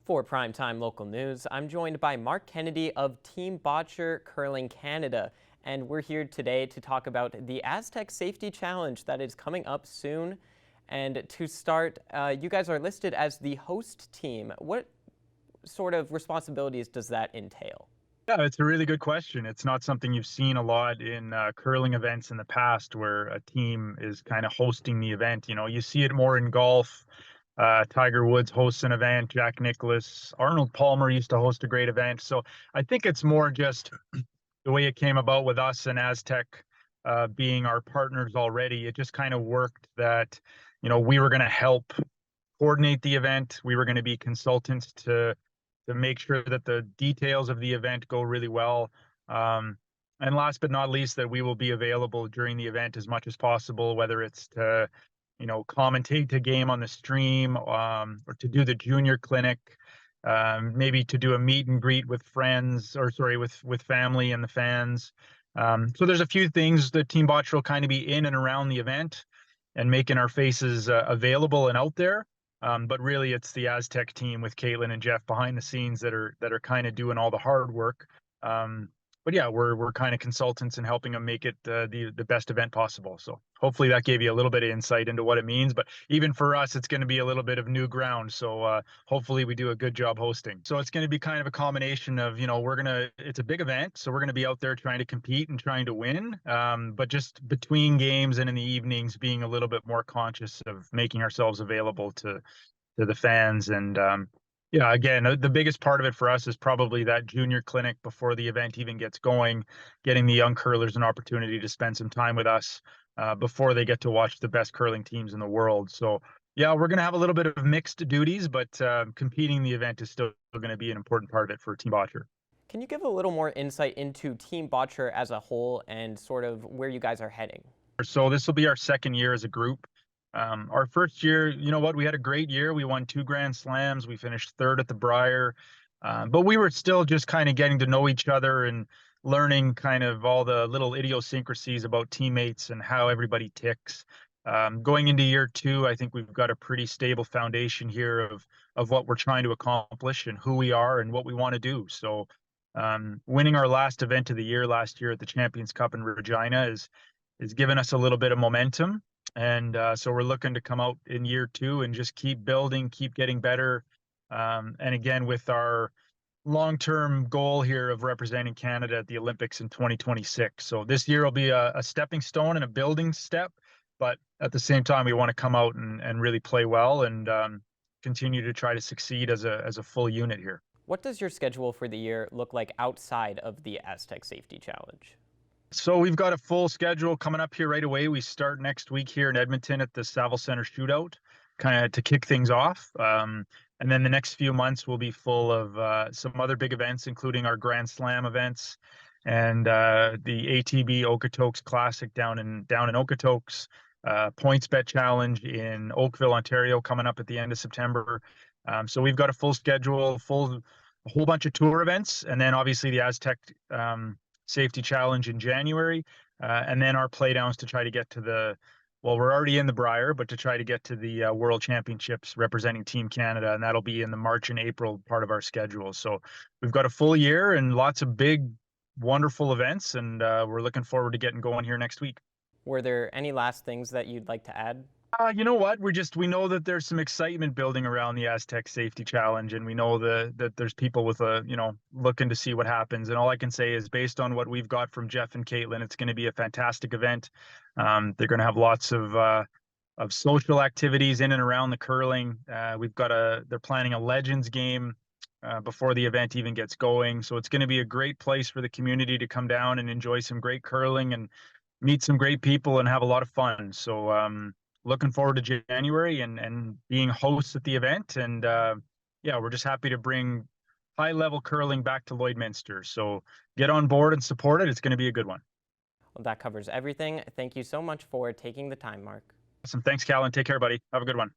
For Primetime Local News, I'm joined by Mark Kennedy of Team Boccer Curling Canada, and we're here today to talk about the Astec Safety Challenge that is coming up soon. And to start, you guys are listed as the host team. What sort of responsibilities does that entail? Yeah, it's a really good question. It's not something you've seen a lot in curling events in the past where a team is kind of hosting the event. You know, you see it more in golf. Tiger Woods hosts an event, Jack Nicklaus, Arnold Palmer used to host a great event. So I think it's more just the way it came about with us and Aztec being our partners already. It just kind of worked that, we were going to help coordinate the event. We were going to be consultants to make sure that the details of the event go really well. And last but not least, that we will be available during the event as much as possible, whether it's to, commentate a game on the stream, or to do the junior clinic, maybe to do a meet and greet with friends, or sorry, with family and the fans. So there's a few things that Team Botch will kind of be in and around the event and making our faces available and out there. But really, it's the Aztec team with Caitlin and Jeff behind the scenes that are kind of doing all the hard work. But yeah, we're kind of consultants and helping them make it the best event possible. So hopefully that gave you a little bit of insight into what it means. But even for us, it's going to be a little bit of new ground. So hopefully we do a good job hosting. So it's going to be kind of a combination of, it's a big event, so we're going to be out there trying to compete and trying to win. But just between games and in the evenings, being a little bit more conscious of making ourselves available to the fans. And yeah, again, the biggest part of it for us is probably that junior clinic before the event even gets going, getting the young curlers an opportunity to spend some time with us before they get to watch the best curling teams in the world. So yeah, we're going to have a little bit of mixed duties, but competing the event is still going to be an important part of it for Team Botcher. Can you give a little more insight into Team Boccer as a whole and sort of where you guys are heading? So this will be our second year as a group. Our first year, you know what, we had a great year. We won 2 Grand Slams. We finished third at the Brier. But we were still just kind of getting to know each other and learning kind of all the little idiosyncrasies about teammates and how everybody ticks. Going into year two, I think we've got a pretty stable foundation here of what we're trying to accomplish and who we are and what we want to do. So winning our last event of the year last year at the Champions Cup in Regina is giving us a little bit of momentum. And so we're looking to come out in year two and just keep building, keep getting better. And again, with our long-term goal here of representing Canada at the Olympics in 2026. So this year will be a stepping stone and a building step, but at the same time, we want to come out and really play well and continue to try to succeed as a full unit here. What does your schedule for the year look like outside of the Aztec Safety Challenge? So we've got a full schedule coming up here right away. We start next week here in Edmonton at the Saville Center Shootout, kind of to kick things off. And then the next few months will be full of some other big events, including our Grand Slam events and the ATB Okotoks Classic down in Okotoks, Points Bet Challenge in Oakville, Ontario, coming up at the end of September. So we've got a full schedule, a whole bunch of tour events, and then obviously the Aztec Safety Challenge in January, and then our playdowns to try to get to we're already in the Brier, but to try to get to the World Championships representing Team Canada, and that'll be in the March and April part of our schedule. So we've got a full year and lots of big, wonderful events, and we're looking forward to getting going here next week. Were there any last things that you'd like to add? You know what? We know that there's some excitement building around the Aztec Safety Challenge, and we know that there's people with looking to see what happens. And all I can say is, based on what we've got from Jeff and Caitlin, it's going to be a fantastic event. They're going to have lots of social activities in and around the curling. They're planning a Legends game before the event even gets going. So it's going to be a great place for the community to come down and enjoy some great curling and meet some great people and have a lot of fun. So looking forward to January and being hosts at the event. And yeah, we're just happy to bring high level curling back to Lloydminster. So get on board and support it. It's going to be a good one. Well, that covers everything. Thank you so much for taking the time, Mark. Awesome. Thanks, Callan. Take care, buddy. Have a good one.